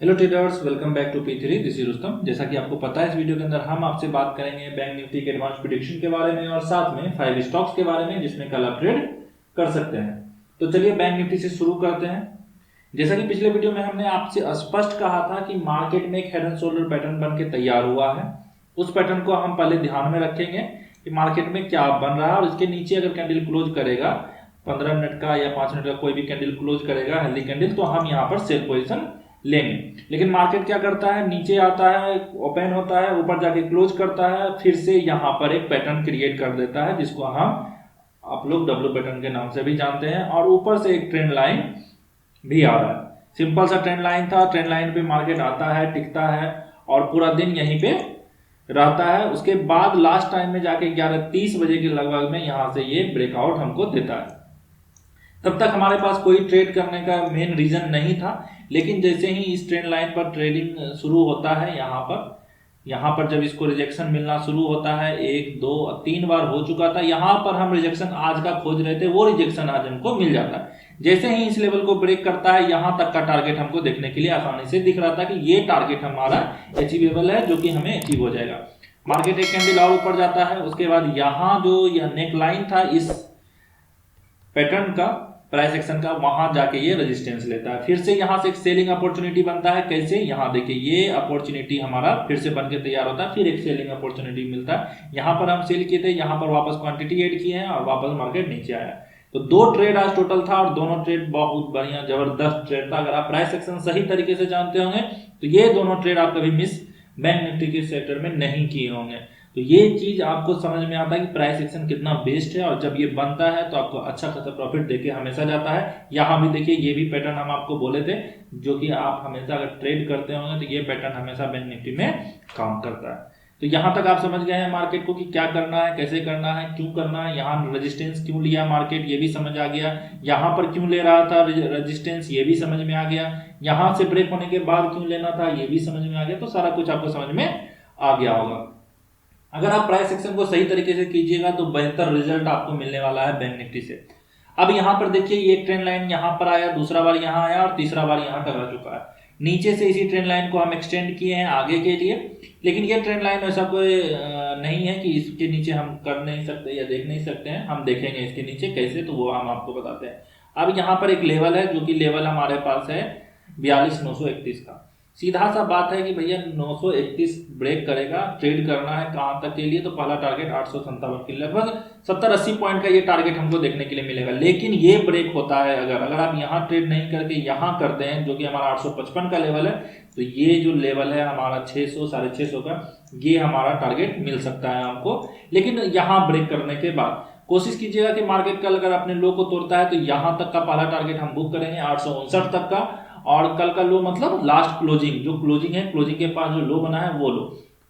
Hello traders, welcome back to P3। This is Rustam. जैसा कि आपको पता है, इस वीडियो के अंदर हम आपसे बात करेंगे बैंक निफ्टी के एडवांस प्रेडिक्शन के बारे में और साथ में 5 स्टॉक्स के बारे में जिसमें कल आप ट्रेड कर सकते हैं। तो चलिए बैंक निफ्टी से शुरू करते हैं। जैसा कि पिछले वीडियो में हमने आपसे स्पष्ट कहा था कि मार्केट में एक हेड एंड शोल्डर पैटर्न बन के तैयार हुआ है। उस पैटर्न को हम पहले ध्यान में रखेंगे कि मार्केट में क्या बन रहा है, और इसके नीचे अगर कैंडल क्लोज करेगा 15 मिनट का या 5 मिनट का कोई भी कैंडल क्लोज करेगा हेल्दी कैंडल, तो हम यहाँ पर सेल पोजीशन लेंगे। लेकिन मार्केट क्या करता है, नीचे आता है, ओपन होता है, ऊपर जाके क्लोज करता है, फिर से यहाँ पर एक पैटर्न क्रिएट कर देता है जिसको आप लोग डब्ल्यू पैटर्न के नाम से भी जानते हैं, और ऊपर से एक ट्रेंड लाइन भी आ रहा है। सिंपल सा ट्रेंड लाइन था। ट्रेंड लाइन पे मार्केट आता है, टिकता है और पूरा दिन यहीं पे रहता है। उसके बाद लास्ट टाइम में जाके 11:30 बजे के लगभग में यहाँ से ये ब्रेकआउट हमको देता है। तब तक हमारे पास कोई ट्रेड करने का मेन रीजन नहीं था, लेकिन जैसे ही इस ट्रेंड लाइन पर ट्रेडिंग शुरू होता है, यहाँ पर जब इसको रिजेक्शन मिलना शुरू होता है, 1 2 3 बार हो चुका था। यहाँ पर हम रिजेक्शन आज का खोज रहे थे, वो रिजेक्शन आज हमको मिल जाता है। जैसे ही इस लेवल को ब्रेक करता है, यहाँ तक का टारगेट हमको देखने के लिए आसानी से दिख रहा था कि ये टारगेट हमारा अचीवेबल है, जो कि हमें अचीव हो जाएगा। मार्केट एक कैंडल और ऊपर जाता है। उसके बाद यहाँ जो यह नेक लाइन था इस पैटर्न का, प्राइस एक्शन का, वहां जाके ये रेजिस्टेंस लेता है। फिर से यहां से एक सेलिंग अपॉर्चुनिटी बनता है। कैसे, यहाँ देखिए ये अपॉर्चुनिटी हमारा फिर से बनके तैयार होता है, फिर एक सेलिंग अपॉर्चुनिटी मिलता है। यहाँ पर हम सेल किए थे, यहाँ पर वापस क्वांटिटी ऐड किए हैं और वापस मार्केट नीचे आया। तो 2 ट्रेड आज टोटल था और दोनों ट्रेड बहुत बढ़िया जबरदस्त ट्रेड था। अगर आप प्राइस एक्शन सही तरीके से जानते होंगे तो ये दोनों ट्रेड आप कभी मिस बैंक निफ्टी के सेक्टर में नहीं किए होंगे। तो ये चीज आपको समझ में आता है कि प्राइस एक्शन कितना बेस्ट है, और जब ये बनता है तो आपको अच्छा खासा प्रॉफिट देके हमेशा जाता है। यहाँ भी देखिए, ये भी पैटर्न हम आपको बोले थे, जो कि आप हमेशा अगर ट्रेड करते होंगे तो ये पैटर्न हमेशा बैंक निफ्टी में काम करता है। तो यहाँ तक आप समझ गए हैं मार्केट को कि क्या करना है, कैसे करना है, क्यों करना है। यहाँ रेजिस्टेंस क्यों लिया मार्केट, ये भी समझ आ गया। यहाँ पर क्यों ले रहा था रेजिस्टेंस, ये भी समझ में आ गया। यहाँ से ब्रेक होने के बाद क्यों लेना था, ये भी समझ में आ गया। तो सारा कुछ आपको समझ में आ गया होगा। अगर आप प्राइस एक्शन को सही तरीके से कीजिएगा तो बेहतर रिजल्ट आपको मिलने वाला है बैंक निफ्टी से। अब यहाँ पर देखिए, ये ट्रेंड लाइन यहाँ पर आया, दूसरा बार यहाँ आया और तीसरा बार यहाँ टकरा चुका है। नीचे से इसी ट्रेंड लाइन को हम एक्सटेंड किए हैं आगे के लिए, लेकिन ये ट्रेंड लाइन ऐसा कोई नहीं है कि इसके नीचे हम कर नहीं सकते या देख नहीं सकते हैं। हम देखेंगे इसके नीचे कैसे, तो वो हम आपको बताते हैं। अब यहाँ पर एक लेवल है, जो कि लेवल हमारे पास है 42,931 का। सीधा सा बात है कि भैया 931 ब्रेक करेगा, ट्रेड करना है कहां तक के लिए, तो पहला टारगेट 857 के लगभग 70-80 पॉइंट का ये टारगेट हमको देखने के लिए मिलेगा। लेकिन ये ब्रेक होता है, अगर आप यहाँ ट्रेड नहीं करके यहाँ करते हैं, जो कि हमारा 855 का लेवल है, तो ये जो लेवल है हमारा 600 650 का, ये हमारा टारगेट मिल सकता है हमको। लेकिन यहाँ ब्रेक करने के बाद कोशिश कीजिएगा कि मार्केट कल अगर अपने लो को तोड़ता है तो यहाँ तक का पहला टारगेट हम बुक करेंगे 859 तक का, और कल का लो मतलब लास्ट क्लोजिंग, जो क्लोजिंग है, क्लोजिंग के पास जो लो बना है वो लो,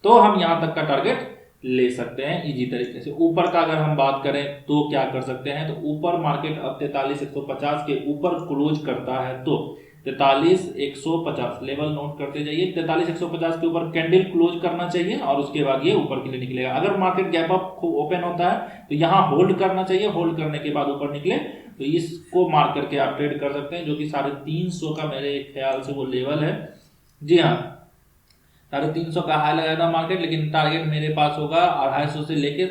तो हम यहां तक का टारगेट ले सकते हैं इजी तरीके से। ऊपर का अगर हम बात करें तो क्या कर सकते हैं, तो ऊपर मार्केट अब 43,150 के ऊपर क्लोज करता है तो 43,150 लेवल नोट करते जाइए। 43,150 के ऊपर कैंडल क्लोज करना चाहिए और उसके बाद ये ऊपर के लिए निकलेगा। अगर मार्केट गैप अप ओपन होता है तो यहाँ होल्ड करना चाहिए, होल्ड करने के बाद ऊपर निकले तो इसको मार्क करके आप ट्रेड कर सकते हैं, जो कि 350 का मेरे ख्याल से वो लेवल है। जी हाँ, 350 का हाई लगाया था मार्केट, लेकिन टारगेट मेरे पास होगा 250 से लेके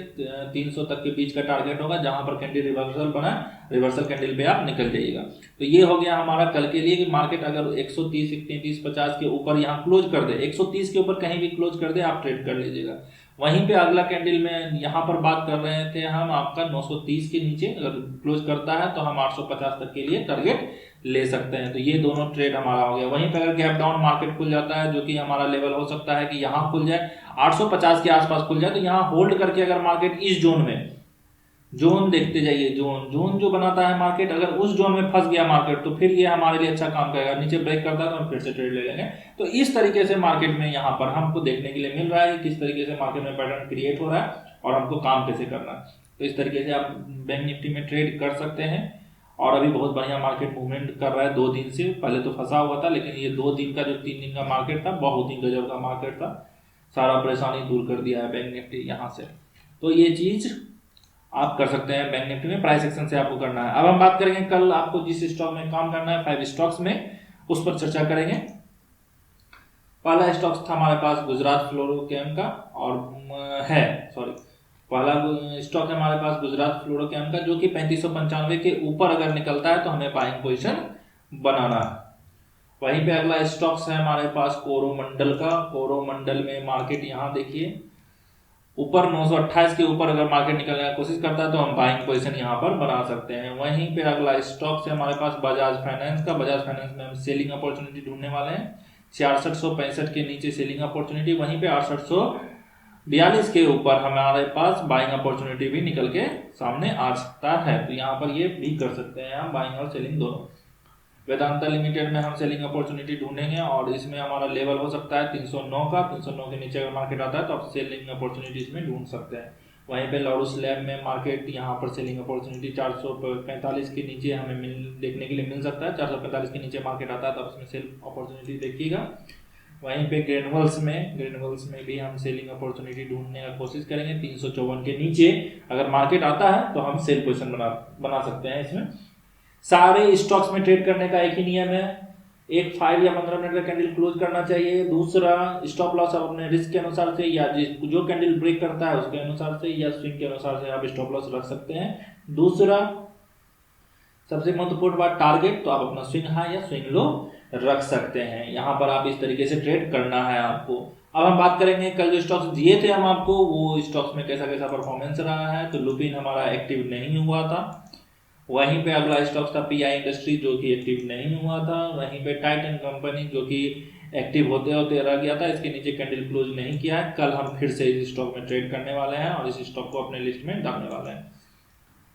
300 तक के बीच का टारगेट होगा, जहां पर कैंडल रिवर्सल बना, रिवर्सल कैंडल पे आप निकल जाइएगा। तो ये हो गया हमारा कल के लिए कि मार्केट अगर 130, 133, 50 के ऊपर यहाँ क्लोज कर दे, 130 के ऊपर कहीं भी क्लोज कर दे, आप ट्रेड कर लीजिएगा। वहीं पे अगला कैंडल में यहाँ पर बात कर रहे थे हम, आपका 930 के नीचे अगर क्लोज करता है तो हम 850 तक के लिए टारगेट ले सकते हैं। तो ये दोनों ट्रेड हमारा हो गया। वहीं पे अगर गैप डाउन मार्केट खुल जाता है, जो कि हमारा लेवल हो सकता है कि यहाँ खुल जाए 850 के आसपास खुल जाए, तो यहाँ होल्ड करके अगर मार्केट इस जोन में, जोन देखते जाइए, जोन जो बनाता है मार्केट, अगर उस जोन में फंस गया मार्केट तो फिर ये हमारे लिए अच्छा काम करेगा। नीचे ब्रेक करता है तो हम फिर से ट्रेड ले लेंगे। तो इस तरीके से मार्केट में यहाँ पर हमको देखने के लिए मिल रहा है कि किस तरीके से मार्केट में पैटर्न क्रिएट हो रहा है और हमको काम कैसे करना है। तो इस तरीके से आप बैंक निफ्टी में ट्रेड कर सकते हैं। और अभी बहुत बढ़िया मार्केट मूवमेंट कर रहा है 2 दिन से। पहले तो फंसा हुआ था, लेकिन ये 2 दिन का, जो 3 दिन का मार्केट था, बहुत ही गजब का मार्केट था। सारा परेशानी दूर कर दिया है बैंक निफ्टी यहाँ से। तो ये चीज आप कर सकते हैं बैंक निफ्टी में, प्राइस एक्शन से आपको करना है। अब हम बात करेंगे कल आपको जिस स्टॉक में काम करना है, 5 स्टॉक्स में, उस पर चर्चा करेंगे। पहला स्टॉक था हमारे पास गुजरात फ्लोरोकेम का और पहला स्टॉक है हमारे पास गुजरात फ्लोरोकेम का, जो कि 3595 के ऊपर अगर निकलता है तो हमें बाइंग पोजीशन बनाना है। वहीं पे अगला स्टॉक्स है हमारे पास कोरोमंडल का। कोरोमंडल में मार्केट यहाँ देखिए ऊपर 928 के ऊपर अगर मार्केट निकलने की कोशिश करता है तो हम बाइंग पोजीशन यहाँ पर बना सकते हैं। वहीं पे अगला स्टॉक है हमारे पास बजाज फाइनेंस का। बजाज फाइनेंस में हम सेलिंग अपॉर्चुनिटी ढूंढने वाले हैं 6665 के नीचे सेलिंग अपॉर्चुनिटी, वहीं पे 6842 के ऊपर हमारे पास बाइंग अपॉर्चुनिटी भी निकल के सामने आ सकता है। तो यहाँ पर ये भी कर सकते हैं हम बाइंग और सेलिंग दोनों। वेदांता लिमिटेड में हम सेलिंग अपॉर्चुनिटी ढूंढेंगे और इसमें हमारा लेवल हो सकता है 309 का। 309 के नीचे अगर मार्केट आता है तो आप सेलिंग अपॉर्चुनिटी इसमें ढूंढ सकते हैं। वहीं पे लॉरस लैब में मार्केट यहाँ पर सेलिंग अपॉर्चुनिटी 445 के नीचे हमें देखने के लिए मिल सकता है। 445 के नीचे मार्केट आता है तो आप इसमें सेल अपॉर्चुनिटी देखिएगा। वहीं पे ग्रेनुअल्स में भी हम सेलिंग अपॉर्चुनिटी ढूंढने का कोशिश करेंगे 354 के नीचे अगर मार्केट आता है तो हम सेल पोजीशन बना सकते हैं। इसमें सारे स्टॉक्स में ट्रेड करने का एक ही नियम है, एक 5 या 15 मिनट का कैंडल क्लोज करना चाहिए। दूसरा स्टॉप लॉस आप अपने रिस्क के अनुसार से या जो कैंडल ब्रेक करता है उसके अनुसार से या स्विंग के अनुसार से आप स्टॉप लॉस रख सकते हैं। दूसरा सबसे महत्वपूर्ण बात टारगेट, तो आप अपना स्विंग हाई या स्विंग लो रख सकते हैं। यहाँ पर आप इस तरीके से ट्रेड करना है आपको। अब हम बात करेंगे कल जो स्टॉक्स दिए थे हम आपको वो स्टॉक्स में कैसा कैसा परफॉर्मेंस रहा है। तो लुपिन हमारा एक्टिव नहीं हुआ था। वहीं पे अगला स्टॉक था पीआई इंडस्ट्री जो कि एक्टिव नहीं हुआ था। वहीं पे टाइटन कंपनी जो कि एक्टिव होते होते रह गया था, इसके नीचे कैंडल क्लोज नहीं किया है। कल हम फिर से इस स्टॉक में ट्रेड करने वाले हैं और इस स्टॉक को अपने लिस्ट में डालने वाले हैं।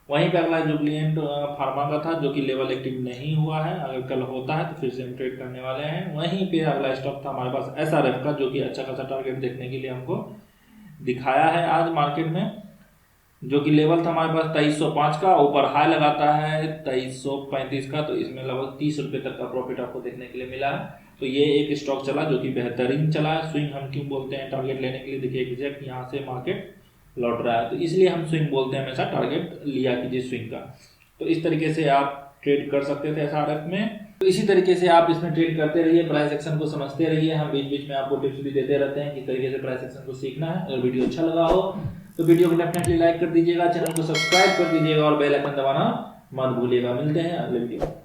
वहीं पे अगला जुबलिएंट फार्मा का था जो कि लेवल एक्टिव नहीं हुआ है, अगर कल होता है तो फिर से हम ट्रेड करने वाले हैं। वहीं पे अगला स्टॉक था हमारे पास एसआरएफ का जो कि अच्छा खासा टारगेट देखने के लिए हमको दिखाया है आज मार्केट में, जो कि लेवल था हमारे पास 2305 का, ऊपर हाई लगाता है 2335 का। तो इसमें लगभग 30 रुपये तक का प्रॉफिट आपको देखने के लिए मिला है। तो ये एक स्टॉक चला जो कि बेहतरीन चला है। स्विंग हम क्यों बोलते हैं टारगेट लेने के लिए, देखिए एग्जैक्ट यहाँ से मार्केट लौट रहा है तो इसलिए हम स्विंग बोलते हैं, हमेशा टारगेट लिया कीजिए स्विंग का। तो इस तरीके से आप ट्रेड कर सकते थे एसआरएफ में। तो इसी तरीके से आप इसमें ट्रेड करते रहिए, प्राइस एक्शन को समझते रहिए। हम बीच बीच में आपको टिप्स भी देते रहते हैं किस तरीके से प्राइस एक्शन को सीखना है। अगर वीडियो अच्छा लगा हो तो वीडियो को डेफिनेटली लाइक कर दीजिएगा, चैनल को सब्सक्राइब कर दीजिएगा और बेल आइकन दबाना मत भूलिएगा। मिलते हैं अगले वीडियो में।